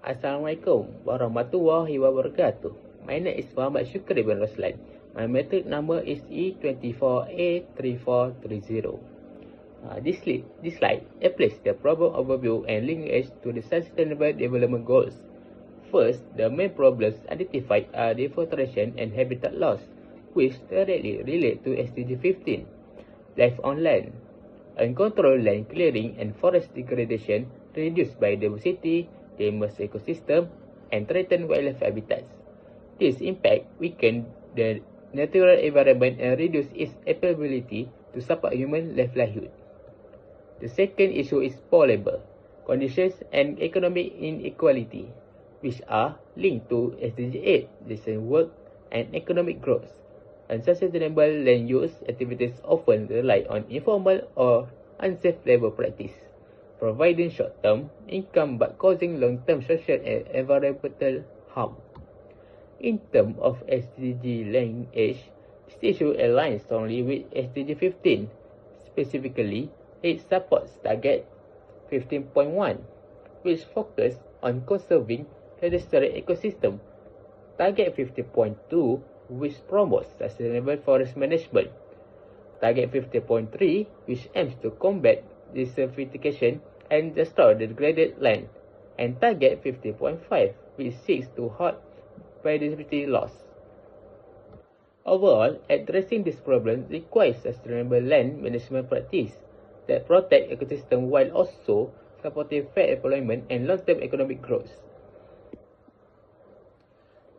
Assalamualaikum warahmatullahi wabarakatuh. My name is Muhammad Shukri bin Roslan. My metric number is E24A3430. This slide applies the problem overview and linkage to the Sustainable Development Goals. First, the main problems identified are deforestation and habitat loss, which directly relate to SDG 15, life on land, uncontrolled land clearing and forest degradation, reduced biodiversity, damaged ecosystem, and threatened wildlife habitats. This impact weaken the natural environment and reduce its ability to support human livelihood. The second issue is poor labor conditions and economic inequality, which are linked to SDG 8, decent work, and economic growth. Unsustainable land use activities often rely on informal or unsafe labor practice, providing short-term income but causing long-term social and environmental harm. In terms of SDG linkage, this issue aligns strongly with SDG 15. Specifically, it supports Target 15.1, which focuses on conserving terrestrial ecosystem, Target 50.2, which promotes sustainable forest management, Target 50.3, which aims to combat desertification and destroy the degraded land, and Target 50.5, which seeks to halt biodiversity loss. Overall, addressing this problem requires sustainable land management practice that protect ecosystem while also supporting fair employment and long-term economic growth.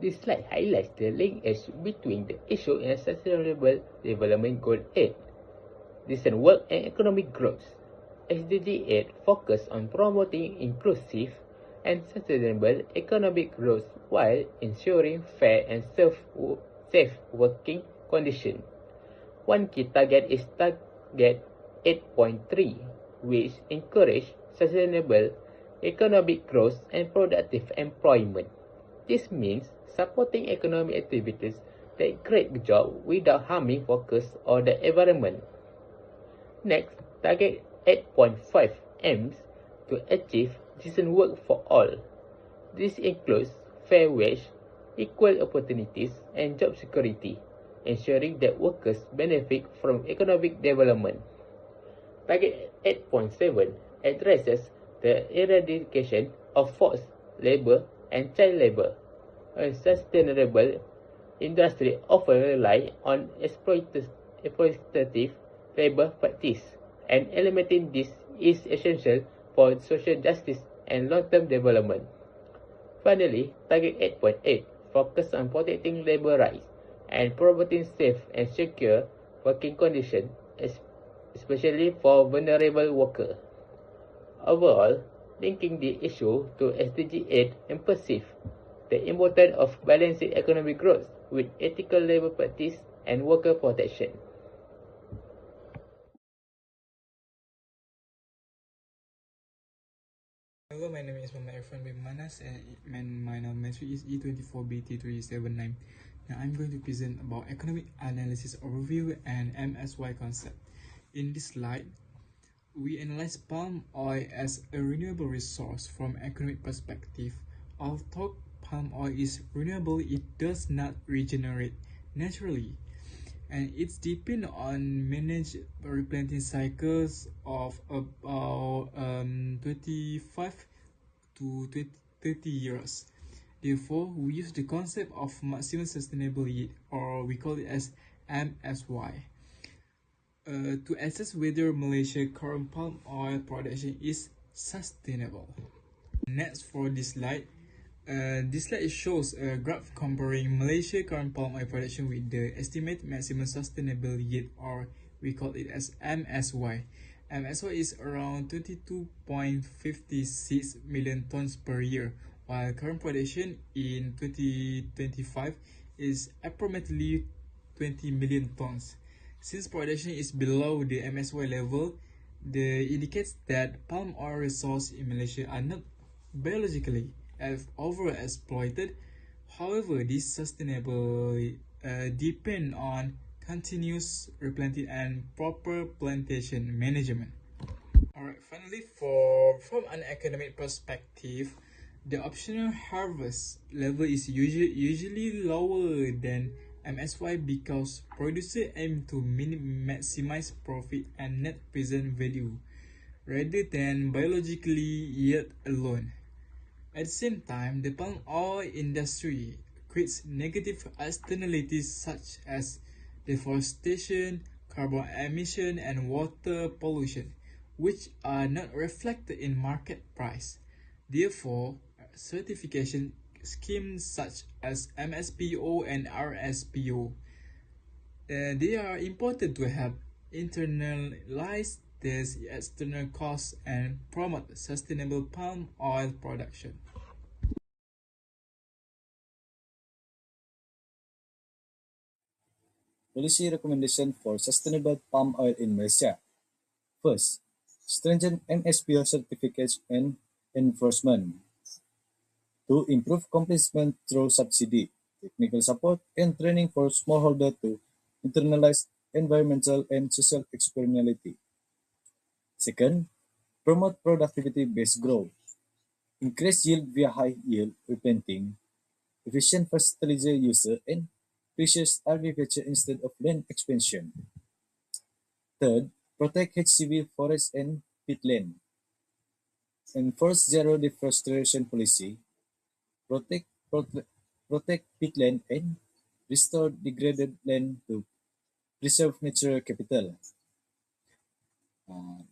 This slide highlights the linkage between the issue and Sustainable Development Goal 8, decent work and economic growth. SDG 8 focuses on promoting inclusive and sustainable economic growth while ensuring fair and safe working conditions. One key target is Target 8.3, which encourages sustainable economic growth and productive employment. This means supporting economic activities that create jobs without harming focus on the environment. Next, Target 8.5 aims to achieve decent work for all. This includes fair wage, equal opportunities, and job security, ensuring that workers benefit from economic development. Target 8.7 addresses the eradication of forced labor and child labor. A sustainable industry often rely on exploitative labor practice, and eliminating this is essential for social justice and long-term development. Finally, Target 8.8 focuses on protecting labor rights and promoting safe and secure working conditions, especially for vulnerable workers. Overall, linking the issue to SDG 8 emphasizes the importance of balancing economic growth with ethical labor practice and worker protection. Hello, my name is Muhammad Irfan bin Manas and my number is E24BT379. Now I'm going to present about economic analysis overview and MSY concept. In this slide, we analyze palm oil as a renewable resource from economic perspective. Although palm oil is renewable, it does not regenerate naturally, and it's depend on managed replanting cycles of about 25 to 30 years. Therefore, we use the concept of maximum sustainable yield, or we call it as MSY, to assess whether Malaysia's current palm oil production is sustainable. Next, for this slide shows a graph comparing Malaysia's current palm oil production with the estimated maximum sustainable yield, or we call it as MSY. MSY is around 22.56 million tons per year, while current production in 2025 is approximately 20 million tons. Since production is below the MSY level, this indicates that palm oil resources in Malaysia are not biologically overexploited. However, this sustainability depends on continuous replanting and proper plantation management. Alright, finally, from an economic perspective, The optional harvest level is usually lower than MSY because producers aim to maximize profit and net present value rather than biologically yield alone. At the same time, the palm oil industry creates negative externalities such as deforestation, carbon emission, and water pollution, which are not reflected in market price. Therefore, certification schemes such as MSPO and RSPO they are important to help internalize these external costs and promote sustainable palm oil production. Policy recommendation for sustainable palm oil in Malaysia. First, stringent MSPO certificates and enforcement to improve compliance through subsidy, technical support, and training for smallholder to internalize environmental and social externality. Second, promote productivity-based growth, increase yield via high yield replanting, efficient fertilizer use, and precious agriculture instead of land expansion. Third, protect HCV forests and peatland. Enforce zero deforestation policy. Protect, protect, protect peatland and restore degraded land to preserve natural capital.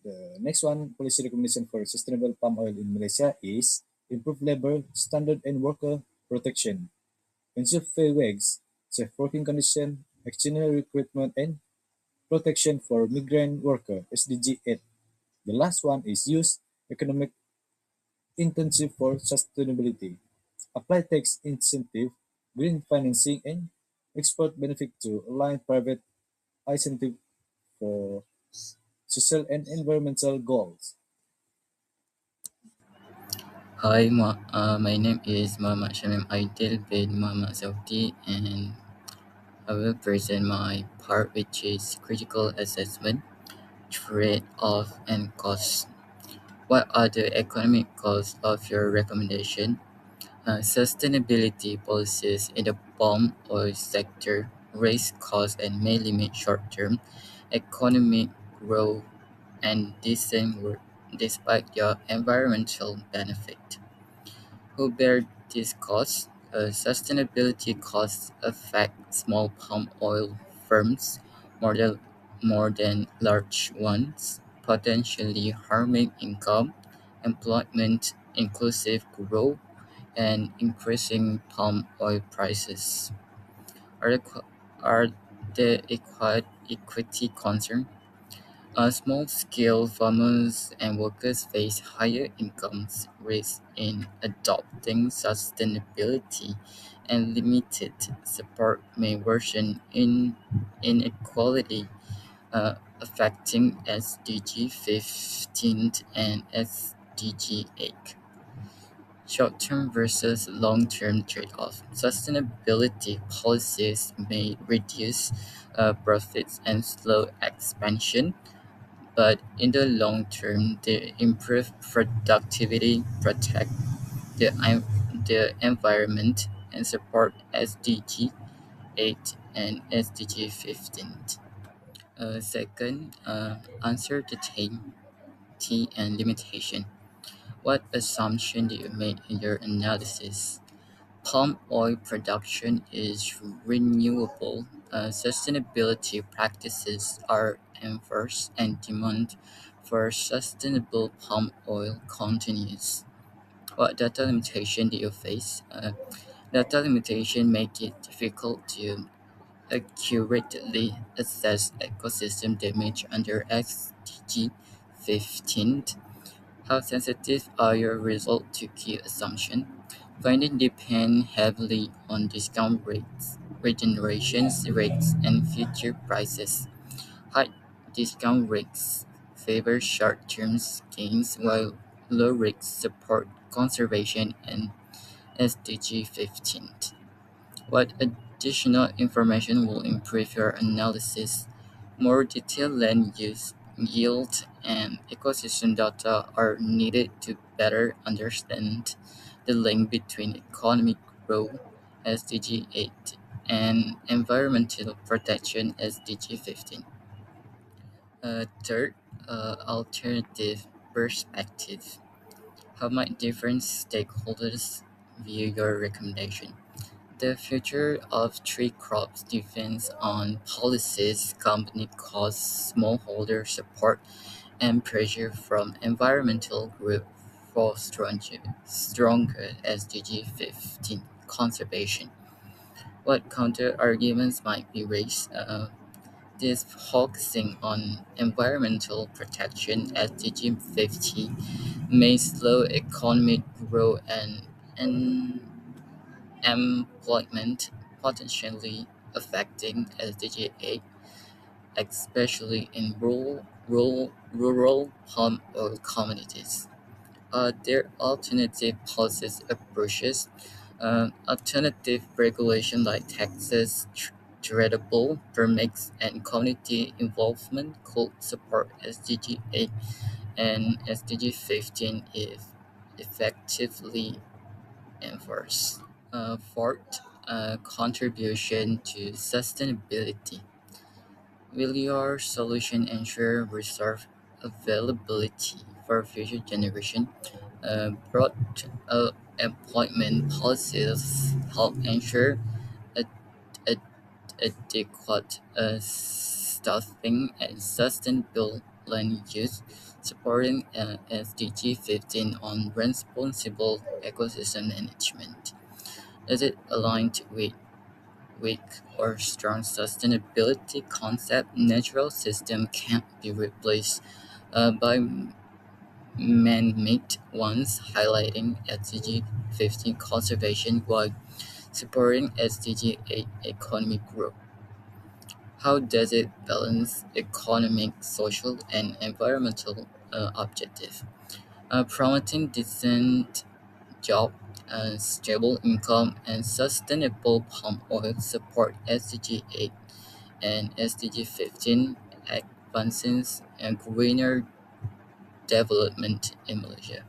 The next one, policy recommendation for sustainable palm oil in Malaysia is improve labor standard and worker protection, ensure fair wage, safe working condition, external recruitment, and protection for migrant worker (SDG 8). The last one is use economic intensive for sustainability, apply tax incentive, green financing, and export benefit to align private incentive for social and environmental goals. Hi, my name is Muhammad Shamim Aidil bin Muhammad Sauti, and I will present my part, which is critical assessment, trade-off, and cost. What are the economic costs of your recommendation? Sustainability policies in the palm oil sector raise costs and may limit short-term economic growth and decent work despite their environmental benefit. Who bear these costs? Sustainability costs affect small palm oil firms more than large ones, potentially harming income, employment, inclusive growth, and increasing palm oil prices. Are, the are the equity concern? Small-scale farmers and workers face higher incomes risks in adopting sustainability, and limited support may worsen inequality, affecting SDG 15 and SDG 8. Short-term versus long-term trade-off. Sustainability policies may reduce profits and slow expansion, but in the long term, they improve productivity, protect the environment, and support SDG 8 and SDG 15. Second, uncertainty and limitation. What assumption do you make in your analysis? Palm oil production is renewable. Sustainability practices are enforced, and demand for sustainable palm oil continues. What data limitation do you face? Data limitation make it difficult to accurately assess ecosystem damage under SDG 15. How sensitive are your results to key assumptions? Findings depend heavily on discount rates, regeneration rates, and future prices. High discount rates favor short-term gains, while low rates support conservation and SDG 15. What additional information will improve your analysis? More detailed land use, yield, and ecosystem data are needed to better understand the link between economic growth (SDG 8) and environmental protection (SDG 15). Third, alternative perspective. How might different stakeholders view your recommendation? The future of tree crops depends on policies, company costs, smallholder support, and pressure from environmental groups for stronger SDG 15 conservation. What counter arguments might be raised? This focusing on environmental protection SDG 50 may slow economic growth and employment, potentially affecting SDG 8, especially in rural palm oil communities. There are alternative policies approaches. Alternative regulation like taxes, tradable permits, and community involvement could support SDG 8 and SDG 15 if effectively enforced. Fourth, contribution to sustainability. Will your solution ensure resource availability for future generation? Broad employment policies help ensure ad- ad- adequate staffing and sustainable land use, supporting SDG 15 on responsible ecosystem management. Is it aligned with weak or strong sustainability concept? Natural system can't be replaced by man-made ones, highlighting SDG 15 conservation while supporting SDG 8 economic growth. How does it balance economic, social, and environmental objectives? Promoting decent job, stable income, and sustainable palm oil support SDG 8 and SDG 15, advancing a greener development in Malaysia.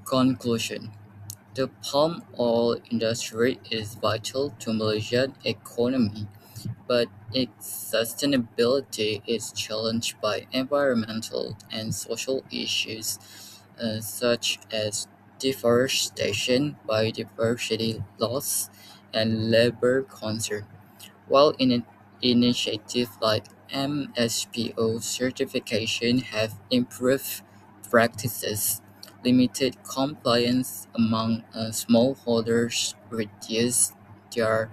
Conclusion. The palm oil industry is vital to Malaysian economy, but its sustainability is challenged by environmental and social issues such as deforestation, biodiversity loss, and labor concern. While initiatives like MSPO certification have improved practices, limited compliance among smallholders reduced their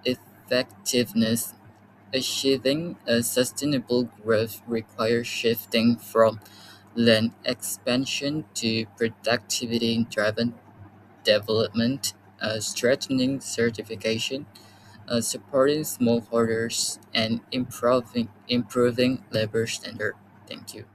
effectiveness. Achieving a sustainable growth requires shifting from land expansion to productivity-driven development, strengthening certification, supporting smallholders, and improving labor standard. Thank you.